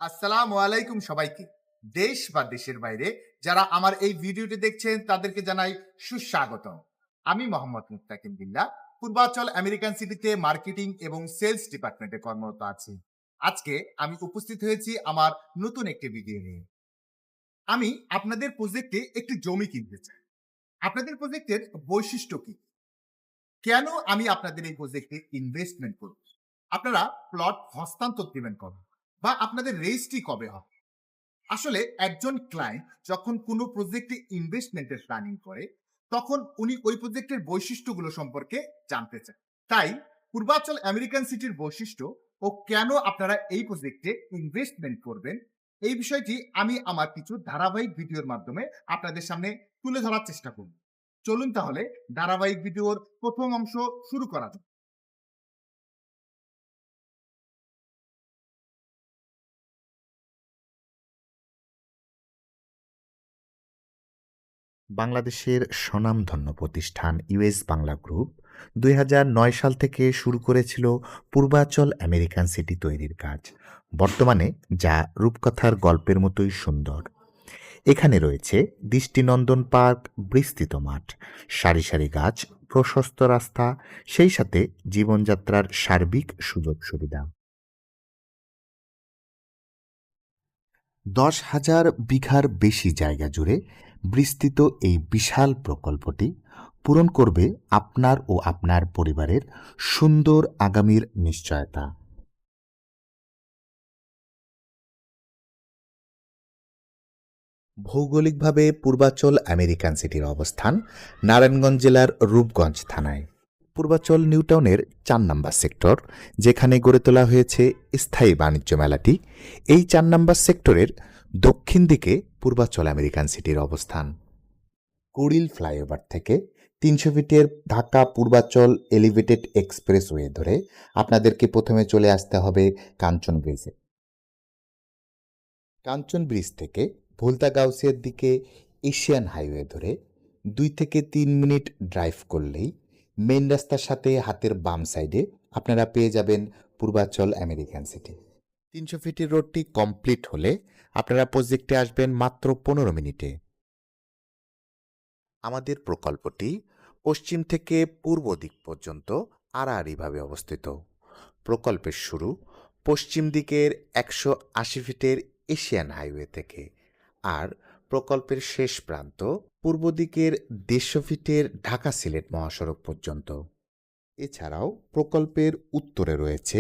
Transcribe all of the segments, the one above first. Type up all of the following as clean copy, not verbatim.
আসসালামু আলাইকুম সবাইকে। দেশ বা দেশের বাইরে যারা আমার এই ভিডিওটি দেখছেন তাদেরকে জানাই সুস্বাগতম। আমি মোহাম্মদ মুত্তাকিম বিল্লাহ, পূর্বাচল আমেরিকান সিটিতে মার্কেটিং এবং সেলস ডিপার্টমেন্টে কর্মরত আছি। আজকে আমি উপস্থিত হয়েছি আমার নতুন একটি ভিডিও নিয়ে। আমি আপনাদের প্রজেক্টে একটি জমি কিনতে চাই। আপনাদের প্রজেক্টের বৈশিষ্ট্য কি? কেন আমি আপনাদের এই প্রজেক্টে ইনভেস্টমেন্ট করব? আপনারা প্লট হস্তান্তর দিবেন কবে? বা আপনাদের রেজিস্ট্রি কবে হবে? আসলে একজন ক্লায়েন্ট যখন কোনো প্রজেক্টে ইনভেস্টমেন্টের প্ল্যানিং করে তখন উনি ওই প্রজেক্টের বৈশিষ্ট্যগুলো সম্পর্কে জানতে চান। তাই পূর্বাচল আমেরিকান সিটির বৈশিষ্ট্য ও কেন আপনারা এই প্রজেক্টে ইনভেস্টমেন্ট করবেন এই বিষয়টি আমি আমার কিছু ধারাবাহিক ভিডিওর মাধ্যমে আপনাদের সামনে তুলে ধরার চেষ্টা করব। চলুন তাহলে ধারাবাহিক ভিডিওর প্রথম অংশ শুরু করা যাক। বাংলাদেশের স্বনামধন্য প্রতিষ্ঠান ইউএস বাংলা গ্রুপ ২০০৯ সাল থেকে শুরু করেছিল পূর্বাচল আমেরিকান সিটি তৈরির কাজ। বর্তমানে যা রূপকথার গল্পের মতোই সুন্দর। এখানে রয়েছে দৃষ্টিনন্দন পার্ক, বিস্তৃত মাঠ, সারি সারি গাছ, প্রশস্ত রাস্তা, সেই সাথে জীবনযাত্রার সার্বিক সুযোগ সুবিধা। ১০,০০০ বিঘার বেশি জায়গা জুড়ে বিস্তৃত এই বিশাল প্রকল্পটি পূরণ করবে আপনার ও আপনার পরিবারের সুন্দর আগামীর নিশ্চয়তা। ভৌগোলিকভাবে পূর্বাচল আমেরিকান সিটির অবস্থান নারায়ণগঞ্জ জেলার রূপগঞ্জ থানায়। পূর্বাচল নিউটাউনের ৪ নম্বর সেক্টর, যেখানে গড়ে তোলা হয়েছে স্থায়ী বাণিজ্য মেলাটি, এই ৪ নম্বর সেক্টরের দক্ষিণ দিকে পূর্বাচল আমেরিকান সিটির অবস্থান। কুড়িল ফ্লাইওভার থেকে ৩০০ ফিটের ঢাকা পূর্বাচল এলিভেটেড এক্সপ্রেসওয়ে ধরে আপনাদেরকে প্রথমে চলে আসতে হবে কাঞ্চন ব্রিজে। কাঞ্চন ব্রিজ থেকে ভুলতা গাউসিয়ার দিকে এশিয়ান হাইওয়ে ধরে ২ থেকে ৩ মিনিট ড্রাইভ করলেই মেইন রাস্তার সাথে হাতের বাম সাইডে আপনারা পেয়ে যাবেন পূর্বাচল আমেরিকান সিটি। ৩০০ ফিটের রোডটি কমপ্লিট হলে আপনারা প্রজেক্টে আসবেন মাত্র ১৫ মিনিটে। আমাদের প্রকল্পটি পশ্চিম থেকে পূর্ব দিক পর্যন্ত আড়াআড়িভাবে অবস্থিত। প্রকল্পের শুরু পশ্চিম দিকের ১৮০ ফিটের এশিয়ান হাইওয়ে থেকে, আর প্রকল্পের শেষ প্রান্ত পূর্ব দিকের ১৫০ ফিটের ঢাকা সিলেট মহাসড়ক পর্যন্ত। এছাড়াও প্রকল্পের উত্তরে রয়েছে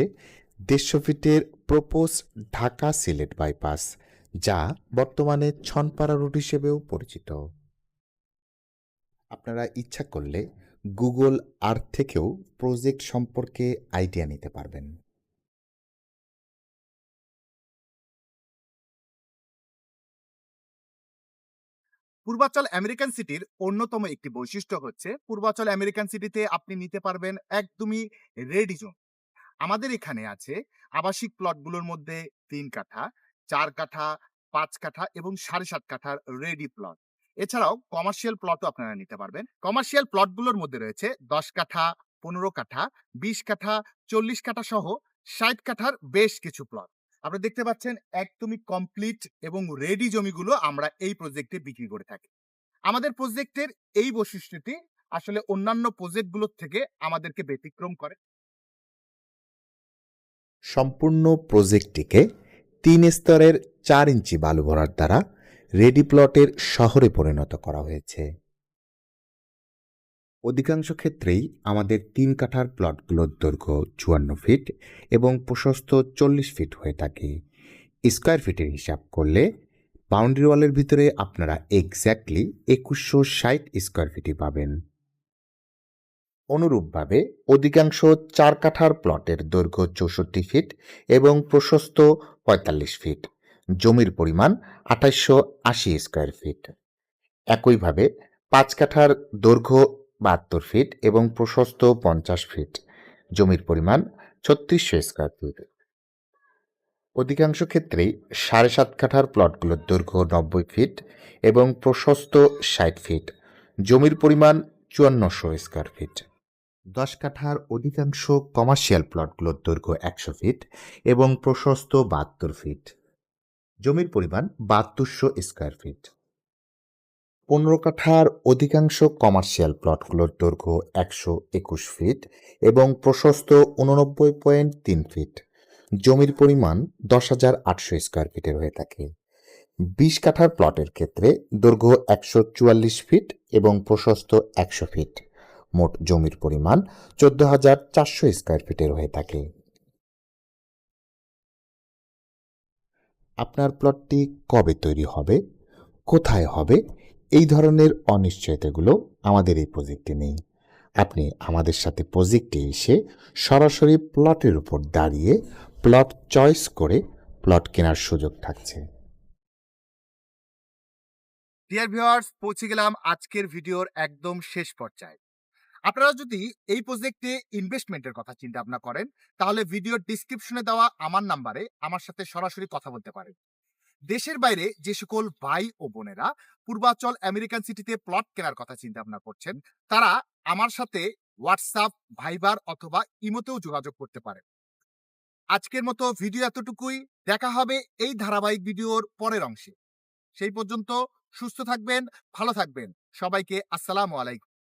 ১৫০ ফিটের প্রপোজ ঢাকা সিলেট বাইপাস, যা বর্তমানে ছনপাড়া রুট হিসেবেও পরিচিত। আপনারা ইচ্ছা করলে গুগল আর্থ থেকেও প্রজেক্ট সম্পর্কে আইডিয়া নিতে পারবেন। পূর্বাচল আমেরিকান সিটির অন্যতম একটি বৈশিষ্ট্য হচ্ছে পূর্বাচল আমেরিকান সিটিতে আপনি নিতে পারবেন একদমই রেডি জোন। আমাদের এখানে আছে আবাসিক প্লটগুলোর মধ্যে ৩ কাঠা, ৪ কাঠা, ৫ কাঠা এবং ৭.৫ কাঠার রেডি প্লট। এছাড়াও কমার্শিয়াল প্লটও আপনারা নিতে পারবেন। কমার্শিয়াল প্লটগুলোর মধ্যে রয়েছে ১০ কাঠা, ১৫ কাঠা, ২০ কাঠা, ৪০ কাঠা সহ ৬০ কাঠার বেশ কিছু প্লট। আপনারা দেখতে পাচ্ছেন একদমই কমপ্লিট এবং রেডি জমিগুলো আমরা এই প্রজেক্টে বিক্রি করে থাকি। আমাদের প্রজেক্টের এই বৈশিষ্ট্যটি আসলে অন্যান্য প্রজেক্টগুলোর থেকে আমাদেরকে ব্যতিক্রম করে। সম্পূর্ণ প্রজেক্টটিকে ৩ স্তরের ৪ ইঞ্চি বালু ভরাট দ্বারা রেডি প্লটের শহরে পরিণত করা হয়েছে। অধিকাংশ ক্ষেত্রেই আমাদের ৩ কাঠার প্লটগুলোর দৈর্ঘ্য ৫৪ ফিট এবং প্রশস্ত ৪০ ফিট হয়ে থাকে। স্কোয়ার ফিটের হিসাব করলে বাউন্ডারি ওয়ালের ভিতরে আপনারা এক্স্যাক্টলি ২১৬০ স্কোয়ার ফিটই পাবেন। অনুরূপভাবে অধিকাংশ ৪ কাঠার প্লটের দৈর্ঘ্য ৬৪ ফিট এবং প্রশস্ত ৪৫ ফিট, জমির পরিমাণ ২৮৮০ স্কোয়ার ফিট। একইভাবে ৫ কাঠার দৈর্ঘ্য ৭২ ফিট এবং প্রশস্ত ৫০ ফিট, জমির পরিমাণ ৩৬০০ স্কোয়ার ফিট। অধিকাংশ ক্ষেত্রেই ৭.৫ কাঠার প্লটগুলোর দৈর্ঘ্য ৯০ ফিট এবং প্রশস্ত ৬০ ফিট, জমির পরিমাণ ৫৪০০ স্কোয়ার ফিট। ১০ কাঠার অধিকাংশ কমার্শিয়াল প্লটগুলোর দৈর্ঘ্য ১০০ ফিট এবং প্রশস্ত ৭২ ফিট। জমির পরিমাণ 7200 স্কোয়ার ফিট। 15 কাঠার অধিকাংশ কমার্শিয়াল প্লটগুলোর দৈর্ঘ্য 121 ফিট এবং প্রশস্ত 89.3 ফিট। জমির পরিমাণ 10,800 স্কোয়ার ফিটের হয়ে থাকে। 20 কাঠার প্লটের ক্ষেত্রে দৈর্ঘ্য 144 ফিট এবং প্রশস্ত 100 ফিট। মোট জমির পরিমাণ 14,400 স্কোয়ার ফিটের হয়ে থাকে। আপনার প্লটটি কবে তৈরি হবে, কোথায় হবে, এই ধরনের অনিশ্চয়তাগুলো আমাদের এই প্রজেক্টে নেই। আপনি আমাদের সাথে প্রজেক্টে এসে সরাসরি প্লটের উপর দাঁড়িয়ে প্লট চয়েস করে প্লট কেনার সুযোগ থাকছে। ডিয়ার ভিউয়ার্স, পৌঁছে গেলাম আজকের ভিডিওর একদম শেষ পর্যায়ে। আপনারা যদি এই প্রজেক্টে ইনভেস্টমেন্টের কথা চিন্তা ভাবনা করেন, তাহলে ভিডিওর ডিসক্রিপশনে দেওয়া আমার নাম্বারে আমার সাথে সরাসরি কথা বলতে পারেন। দেশের বাইরে যে সকল ভাই ও বোনেরা পূর্বাচল আমেরিকান সিটিতে প্লট কেনার কথা চিন্তা ভাবনা করছেন, তারা আমার সাথে হোয়াটসঅ্যাপ, ভাইবার অথবা ইমোতেও যোগাযোগ করতে পারেন। আজকের মতো ভিডিও এতটুকুই। দেখা হবে এই ধারাবাহিক ভিডিওর পরের অংশে। সেই পর্যন্ত সুস্থ থাকবেন, ভালো থাকবেন। সবাইকে আসসালামু আলাইকুম।